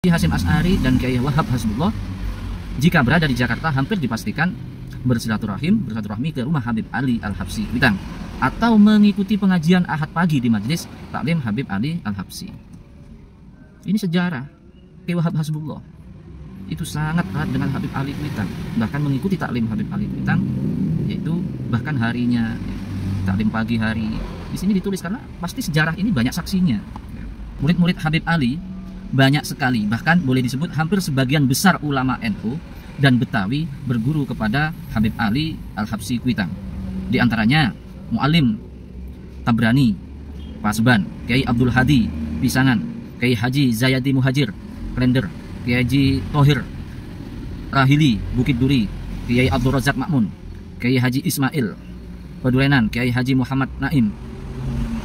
Hasyim Asy'ari dan Kiai Wahab Hasbullah jika berada di Jakarta hampir dipastikan bersilaturahmi ke rumah Habib Ali Al-Habsyi Kuitang atau mengikuti pengajian Ahad pagi di Majelis Taklim Habib Ali Al-Habsyi. Ini sejarah. Kiai Wahab Hasbullah itu sangat erat dengan Habib Ali Kuitang, bahkan mengikuti taklim Habib Ali Kuitang, yaitu bahkan harinya taklim pagi hari. Di sini ditulis karena pasti sejarah ini banyak saksinya. Murid-murid Habib Ali banyak sekali, bahkan boleh disebut hampir sebagian besar ulama NU dan Betawi berguru kepada Habib Ali Al-Habsyi Kuitang. Di antaranya Mu'alim Tabrani Pasban, Kiai Abdul Hadi Pisangan, Kiai Haji Zayadi Muhajir Klender, Kiai Haji Tohir Rahili Bukit Duri, Kiai Abdul Razak Makmun, Kiai Haji Ismail Pedurenan, Kiai Haji Muhammad Naim,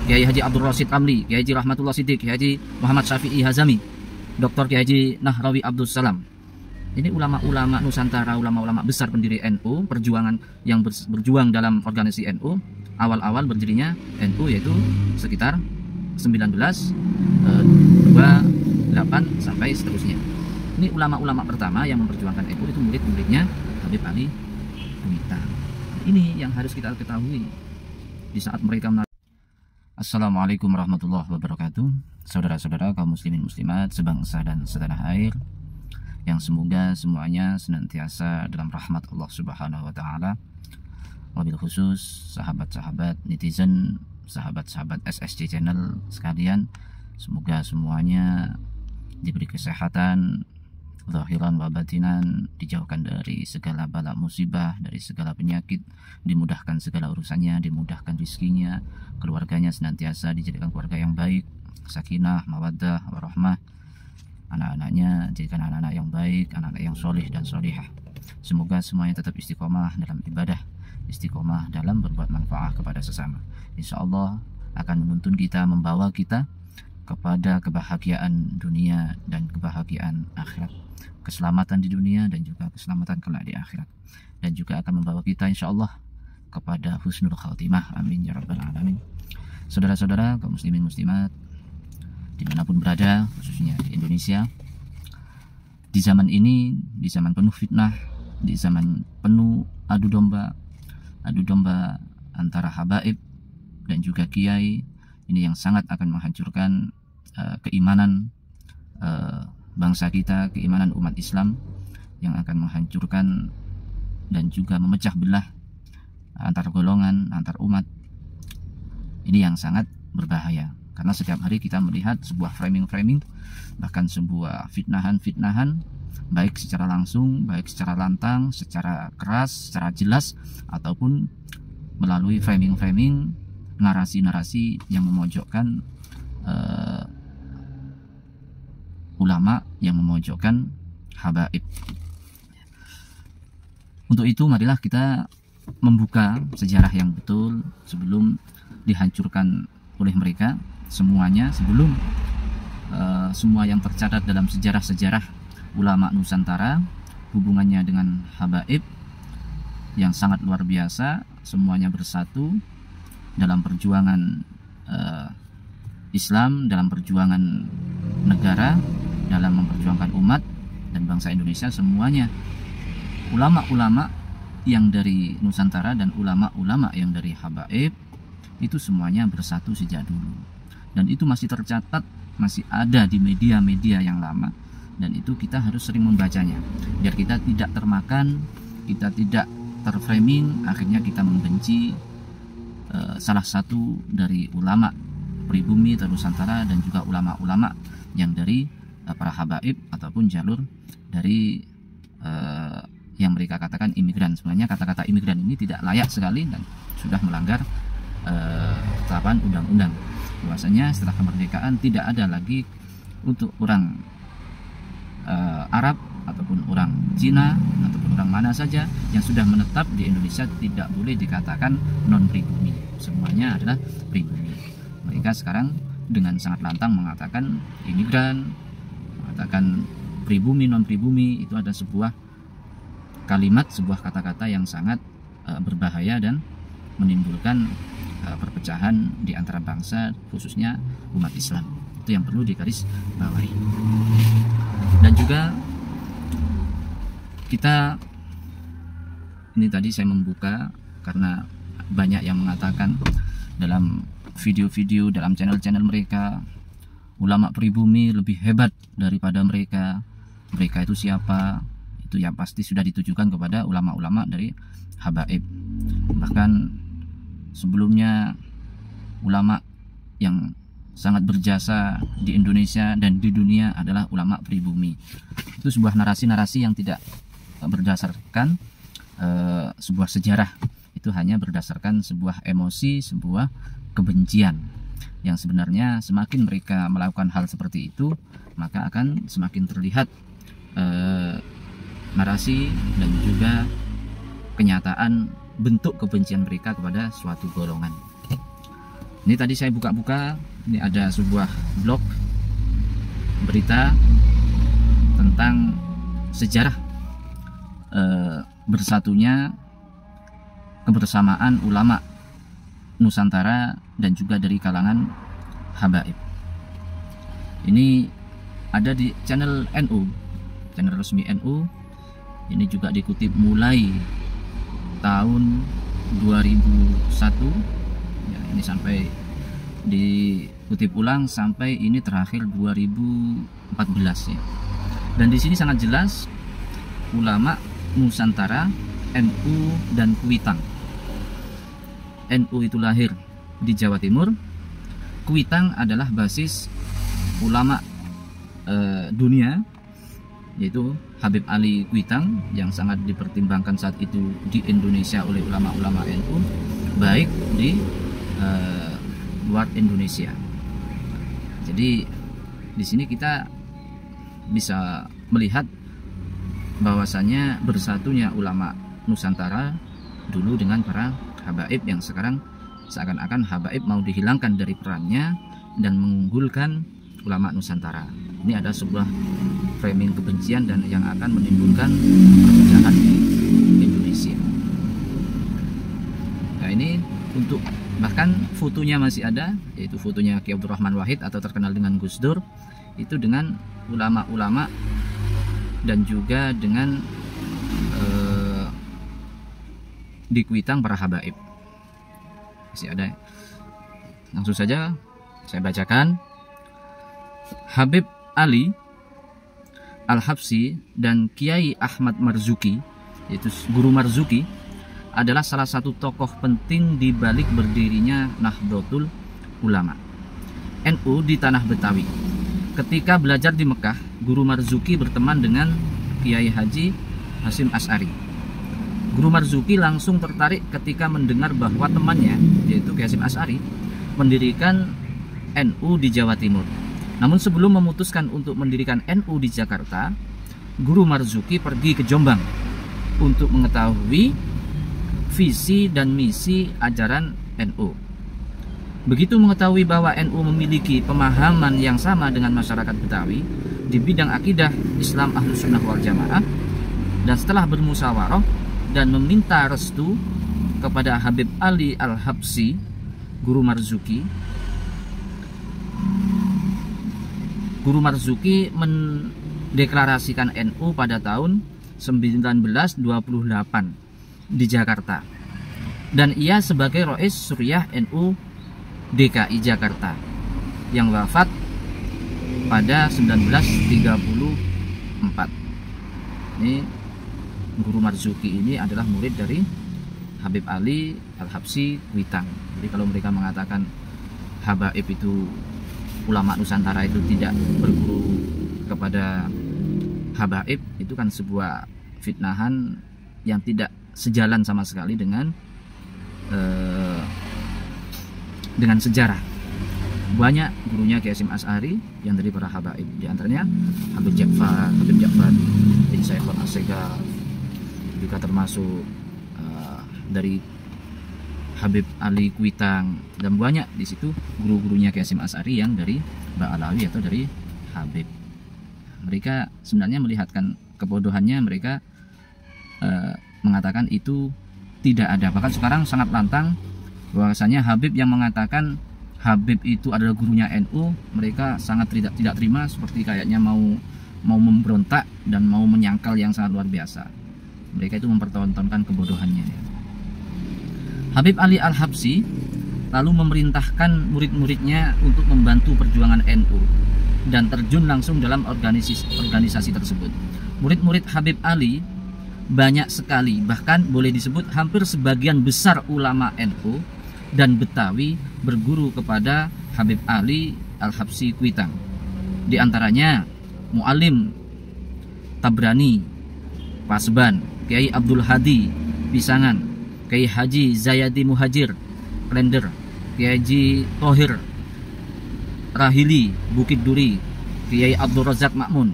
Kiai Haji Abdul Rasid Amli, Kiai Haji Rahmatullah Siddiq, Kiai Haji Muhammad Syafi'i Hazami, Dr. Kiai Haji Nahrawi Abdul Salam. Ini ulama-ulama Nusantara, ulama-ulama besar pendiri NU, perjuangan yang berjuang dalam organisasi NU. Awal-awal berdirinya NU yaitu sekitar 1928 sampai seterusnya. Ini ulama-ulama pertama yang memperjuangkan NU, itu murid-muridnya Habib Ali Kuitang. Ini yang harus kita ketahui di saat mereka. Assalamualaikum warahmatullahi wabarakatuh. Saudara-saudara kaum muslimin muslimat sebangsa dan setanah air, yang semoga semuanya senantiasa dalam rahmat Allah Subhanahu wa taala. Wabil khusus sahabat-sahabat netizen, sahabat-sahabat SSC channel sekalian, semoga semuanya diberi kesehatan zahiran wa batinan, dijauhkan dari segala bala musibah, dari segala penyakit, dimudahkan segala urusannya, dimudahkan rizkinya, keluarganya senantiasa dijadikan keluarga yang baik, sakinah, mawaddah, warahmah, anak-anaknya jadikan anak-anak yang baik, anak-anak yang soleh dan solihah. Semoga semuanya tetap istiqomah dalam ibadah, istiqomah dalam berbuat manfaat kepada sesama. Insya Allah akan menuntun kita, membawa kita kepada kebahagiaan dunia dan kebahagiaan akhirat, keselamatan di dunia dan juga keselamatan kelak di akhirat, dan juga akan membawa kita insya Allah kepada husnul khatimah. Amin ya rabbal alamin. Saudara-saudara kaum muslimin muslimat dimanapun berada, khususnya di Indonesia, di zaman ini, di zaman penuh fitnah, di zaman penuh adu domba antara habaib dan juga kiai, ini yang sangat akan menghancurkan keimanan bangsa kita, keimanan umat Islam, yang akan menghancurkan dan juga memecah belah antar golongan, antar umat. Ini yang sangat berbahaya, karena setiap hari kita melihat sebuah framing-framing, bahkan sebuah fitnahan-fitnahan, baik secara langsung, baik secara lantang, secara keras, secara jelas, ataupun melalui framing-framing, narasi-narasi yang memojokkan ulama, yang memojokkan habaib. Untuk itu marilah kita membuka sejarah yang betul sebelum dihancurkan oleh mereka semuanya, sebelum semua yang tercatat dalam sejarah-sejarah ulama Nusantara hubungannya dengan habaib yang sangat luar biasa, semuanya bersatu dalam perjuangan Islam, dalam perjuangan negara, dalam memperjuangkan umat dan bangsa Indonesia. Semuanya ulama-ulama yang dari Nusantara dan ulama-ulama yang dari habaib itu semuanya bersatu sejak dulu, dan itu masih tercatat, masih ada di media-media yang lama, dan itu kita harus sering membacanya biar kita tidak termakan, kita tidak terframing, akhirnya kita membenci salah satu dari ulama pribumi Nusantara dan juga ulama-ulama yang dari para habaib ataupun jalur dari yang mereka katakan imigran. Sebenarnya kata-kata imigran ini tidak layak sekali dan sudah melanggar ketetapan undang-undang. Bahwasanya setelah kemerdekaan tidak ada lagi untuk orang Arab ataupun orang Cina ataupun orang mana saja yang sudah menetap di Indonesia tidak boleh dikatakan non pribumi, semuanya adalah pribumi. Mereka sekarang dengan sangat lantang mengatakan imigran, mengatakan pribumi, non pribumi. Itu ada sebuah kalimat, sebuah kata-kata yang sangat berbahaya dan menimbulkan perpecahan di antara bangsa, khususnya umat Islam. Itu yang perlu digarisbawahi. juga kita ini tadi saya membuka karena banyak yang mengatakan dalam video-video dalam channel-channel mereka, ulama pribumi lebih hebat daripada mereka. Mereka itu siapa? Itu yang pasti sudah ditujukan kepada ulama-ulama dari habaib. Bahkan sebelumnya ulama yang sangat berjasa di Indonesia dan di dunia adalah ulama pribumi. Itu sebuah narasi-narasi yang tidak berdasarkan sebuah sejarah. Itu hanya berdasarkan sebuah emosi, sebuah kebencian, yang sebenarnya semakin mereka melakukan hal seperti itu, maka akan semakin terlihat narasi dan juga kenyataan bentuk kebencian mereka kepada suatu golongan. Ini tadi saya buka-buka, ini ada sebuah blog berita tentang sejarah bersatunya kebersamaan ulama Nusantara dan juga dari kalangan habaib. Ini ada di channel NU, channel resmi NU. Ini juga dikutip mulai tahun 2001 ya, ini sampai dikutip ulang sampai ini terakhir 2014 ya. Dan di sini sangat jelas ulama Nusantara, NU dan Kuitang. NU itu lahir di Jawa Timur, Kuitang adalah basis ulama dunia, yaitu Habib Ali Kuitang, yang sangat dipertimbangkan saat itu di Indonesia oleh ulama-ulama NU, baik di luar Indonesia. Jadi di sini kita bisa melihat bahwasanya bersatunya ulama Nusantara dulu dengan para habaib, yang sekarang seakan-akan habaib mau dihilangkan dari perannya dan mengunggulkan ulama Nusantara. Ini ada sebuah framing kebencian dan yang akan menimbulkan perpecahan di Indonesia. Nah, ini untuk bahkan fotonya masih ada, yaitu fotonya Ki Abdurrahman Wahid atau terkenal dengan Gus Dur, itu dengan ulama-ulama dan juga dengan di Kuitang para habaib. Masih ada. Langsung saja saya bacakan. Habib Ali Al-Habsyi dan Kiai Ahmad Marzuki, yaitu Guru Marzuki, adalah salah satu tokoh penting di balik berdirinya Nahdlatul Ulama NU di tanah Betawi. Ketika belajar di Mekah, Guru Marzuki berteman dengan Kiai Haji Hasyim Asy'ari. Guru Marzuki langsung tertarik ketika mendengar bahwa temannya, yaitu Kiai Hasyim Asy'ari, mendirikan NU di Jawa Timur. Namun sebelum memutuskan untuk mendirikan NU di Jakarta, Guru Marzuki pergi ke Jombang untuk mengetahui visi dan misi ajaran NU. Begitu mengetahui bahwa NU memiliki pemahaman yang sama dengan masyarakat Betawi di bidang akidah Islam Ahlus Sunnah wal Jamaah, dan setelah bermusyawarah dan meminta restu kepada Habib Ali Al-Habsyi, Guru Marzuki mendeklarasikan NU pada tahun 1928 di Jakarta, dan ia sebagai Rois Suriah NU DKI Jakarta yang wafat pada 1934. Ini Guru Marzuki ini adalah murid dari Habib Ali Al-Habsyi Kuitang. Jadi kalau mereka mengatakan habaib itu, ulama Nusantara itu tidak berguru kepada habaib, itu kan sebuah fitnahan yang tidak sejalan sama sekali dengan sejarah. Banyak gurunya Kiai Hasyim Asy'ari yang dari para habaib, di antaranya Habib Ja'far bin Saikhul As-Segar, juga termasuk dari Habib Ali Kuitang, dan banyak di situ guru-gurunya Kiai Hasyim Asy'ari yang dari Ba'alawi atau dari Habib. Mereka sebenarnya melihatkan kebodohannya, mereka mengatakan itu tidak ada. Bahkan sekarang sangat lantang bahwasanya Habib yang mengatakan Habib itu adalah gurunya NU, mereka sangat tidak terima, seperti kayaknya mau mau memberontak dan mau menyangkal yang sangat luar biasa. Mereka itu mempertontonkan kebodohannya. Habib Ali Al-Habsyi lalu memerintahkan murid-muridnya untuk membantu perjuangan NU dan terjun langsung dalam organisasi tersebut. Murid-murid Habib Ali banyak sekali, bahkan boleh disebut hampir sebagian besar ulama NU dan Betawi berguru kepada Habib Ali Al-Habsyi Kuitang. Di antaranya Mu'alim Tabrani Pasban, Kiai Abdul Hadi Pisangan, Kiai Haji Zayadi Muhajir Klender, Kiai Haji Tohir Rahili Bukit Duri, Kiai Abdul Razak Makmun,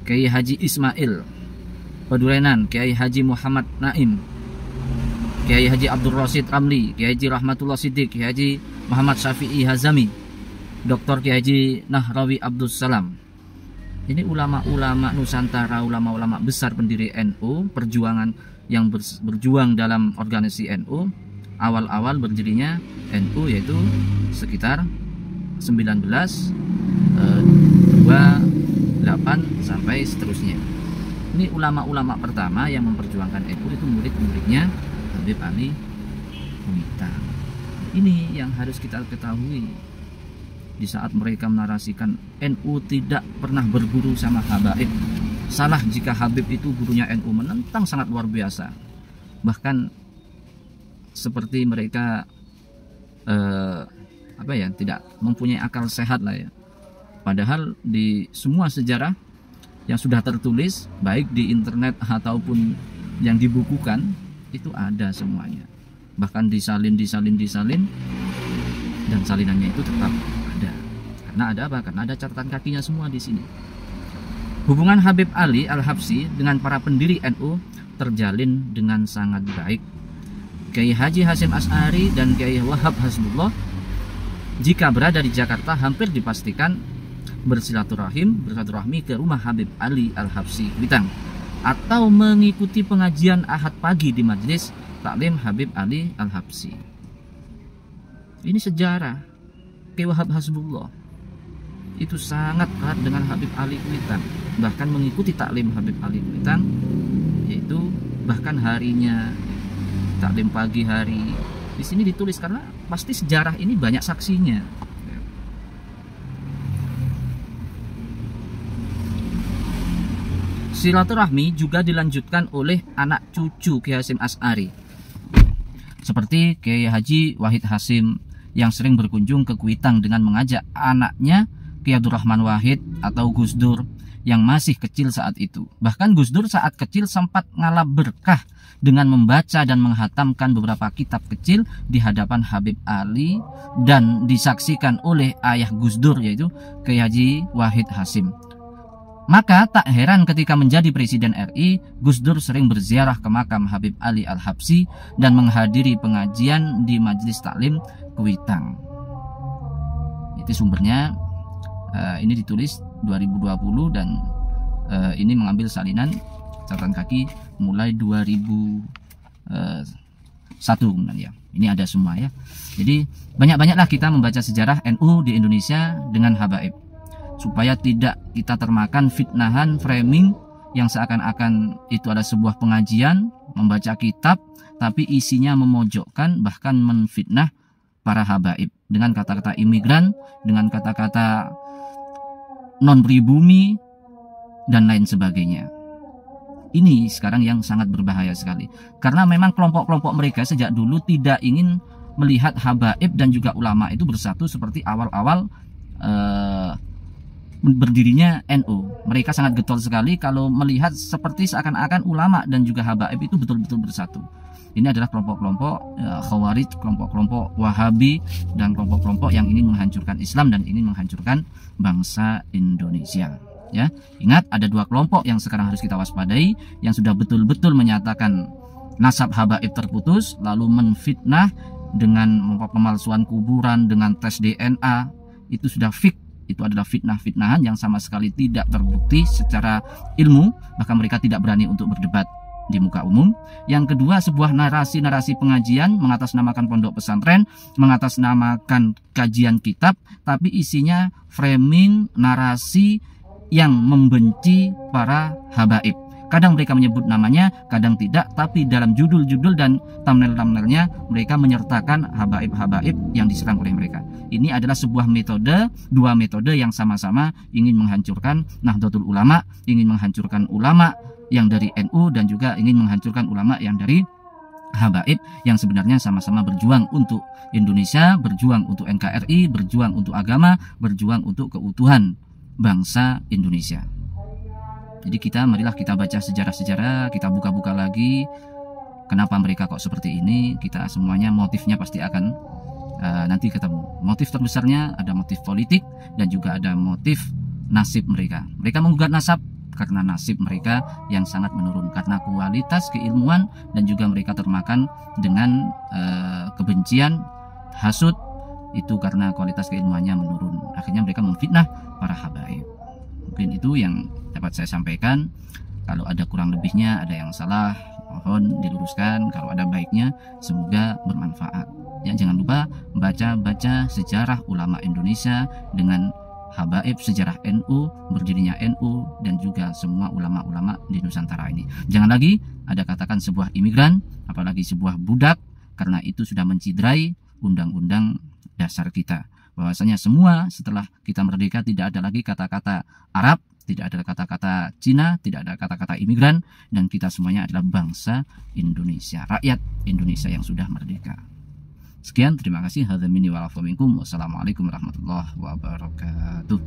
Kiai Haji Ismail Padurenan, Kiai Haji Muhammad Naim, Kiai Haji Abdul Rasid Ramli, Kiai Haji Rahmatullah Siddiq, Kiai Haji Muhammad Syafi'i Hazami, Dr. Kiai Haji Nahrawi Abdul Salam. Ini ulama-ulama Nusantara, ulama-ulama besar pendiri NU, perjuangan yang berjuang dalam organisasi NU. Awal-awal berdirinya NU yaitu sekitar 1928 sampai seterusnya. Ini ulama-ulama pertama yang memperjuangkan NU itu murid-muridnya Habib Ali Kuitang. Ini yang harus kita ketahui. Di saat mereka menarasikan NU tidak pernah berguru sama Habaib. Salah jika Habib itu gurunya NU, menentang sangat luar biasa. Bahkan seperti mereka tidak mempunyai akal sehat lah ya. Padahal di semua sejarah yang sudah tertulis baik di internet ataupun yang dibukukan itu ada semuanya. Bahkan disalin dan salinannya itu tetap ada. Karena ada apa? Karena ada catatan kakinya semua di sini. Hubungan Habib Ali Al-Habsyi dengan para pendiri NU terjalin dengan sangat baik. Kiai Haji Hasyim Asy'ari dan Kiai Wahab Hasbullah jika berada di Jakarta hampir dipastikan bersilaturahmi ke rumah Habib Ali Al-Habsyi Kuitang atau mengikuti pengajian Ahad pagi di Majelis Taklim Habib Ali Al-Habsyi. Ini sejarah. Kiai Wahab Hasbullah itu sangat erat dengan Habib Ali Kuitang, bahkan mengikuti taklim Habib Ali Kuitang, yaitu bahkan harinya taklim pagi hari. Di sini ditulis karena pasti sejarah ini banyak saksinya. Silaturahmi juga dilanjutkan oleh anak cucu Kiai Hasyim Asy'ari seperti Kiai Haji Wahid Hasyim yang sering berkunjung ke Kuitang dengan mengajak anaknya Kiai Abdul Rahman Wahid atau Gus Dur yang masih kecil saat itu. Bahkan Gus Dur saat kecil sempat ngalap berkah dengan membaca dan menghatamkan beberapa kitab kecil di hadapan Habib Ali dan disaksikan oleh ayah Gus Dur yaitu Kiai Haji Wahid Hasyim. Maka tak heran ketika menjadi Presiden RI, Gus Dur sering berziarah ke makam Habib Ali Al-Habsyi dan menghadiri pengajian di Majelis Taklim Kuitang. Itu sumbernya, ini ditulis 2020 dan ini mengambil salinan catatan kaki mulai 2001 ya. Ini ada semua ya. Jadi banyak-banyaklah kita membaca sejarah NU di Indonesia dengan habaib, supaya tidak kita termakan fitnahan framing yang seakan-akan itu ada sebuah pengajian, membaca kitab, tapi isinya memojokkan bahkan menfitnah para habaib dengan kata-kata imigran, dengan kata-kata non pribumi dan lain sebagainya. Ini sekarang yang sangat berbahaya sekali, karena memang kelompok-kelompok mereka sejak dulu tidak ingin melihat habaib dan juga ulama itu bersatu seperti awal-awal berdirinya NU. Mereka sangat getol sekali kalau melihat seperti seakan-akan ulama dan juga habaib itu betul-betul bersatu. Ini adalah kelompok-kelompok Khawarij, kelompok-kelompok Wahabi, dan kelompok-kelompok yang ingin menghancurkan Islam dan ingin menghancurkan bangsa Indonesia. Ya, ingat ada dua kelompok yang sekarang harus kita waspadai, yang sudah betul-betul menyatakan nasab habaib terputus, lalu menfitnah dengan pemalsuan kuburan, dengan tes DNA, itu sudah fik. Itu adalah fitnah-fitnahan yang sama sekali tidak terbukti secara ilmu, bahkan mereka tidak berani untuk berdebat di muka umum. Yang kedua, sebuah narasi-narasi pengajian mengatasnamakan pondok pesantren, mengatasnamakan kajian kitab, tapi isinya framing narasi yang membenci para habaib. Kadang mereka menyebut namanya, kadang tidak, tapi dalam judul-judul dan thumbnail-thumbnailnya mereka menyertakan habaib-habaib yang diserang oleh mereka. Ini adalah sebuah metode, dua metode yang sama-sama ingin menghancurkan Nahdlatul Ulama, ingin menghancurkan ulama yang dari NU dan juga ingin menghancurkan ulama yang dari habaib, yang sebenarnya sama-sama berjuang untuk Indonesia, berjuang untuk NKRI, berjuang untuk agama, berjuang untuk keutuhan bangsa Indonesia. Jadi marilah kita baca sejarah-sejarah, kita buka-buka lagi kenapa mereka kok seperti ini. Kita semuanya motifnya pasti akan nanti ketemu. Motif terbesarnya ada motif politik dan juga ada motif nasib mereka. Mereka menggugat nasab karena nasib mereka yang sangat menurun, karena kualitas keilmuan dan juga mereka termakan dengan kebencian, hasud, itu karena kualitas keilmuannya menurun. Akhirnya mereka memfitnah para habaib. Mungkin itu yang dapat saya sampaikan. Kalau ada kurang lebihnya, ada yang salah, mohon diluruskan. Kalau ada baiknya, semoga bermanfaat. Ya, jangan lupa baca sejarah ulama Indonesia dengan habaib, sejarah NU, berdirinya NU, dan juga semua ulama-ulama di Nusantara ini. Jangan lagi ada katakan sebuah imigran, apalagi sebuah budak, karena itu sudah menciderai undang-undang dasar kita. Bahwasanya semua setelah kita merdeka tidak ada lagi kata-kata Arab, tidak ada kata-kata Cina, tidak ada kata-kata imigran, dan kita semuanya adalah bangsa Indonesia, rakyat Indonesia yang sudah merdeka. Sekian, terima kasih. Hadza minni wa afa minkum. Wassalamualaikum warahmatullahi wabarakatuh.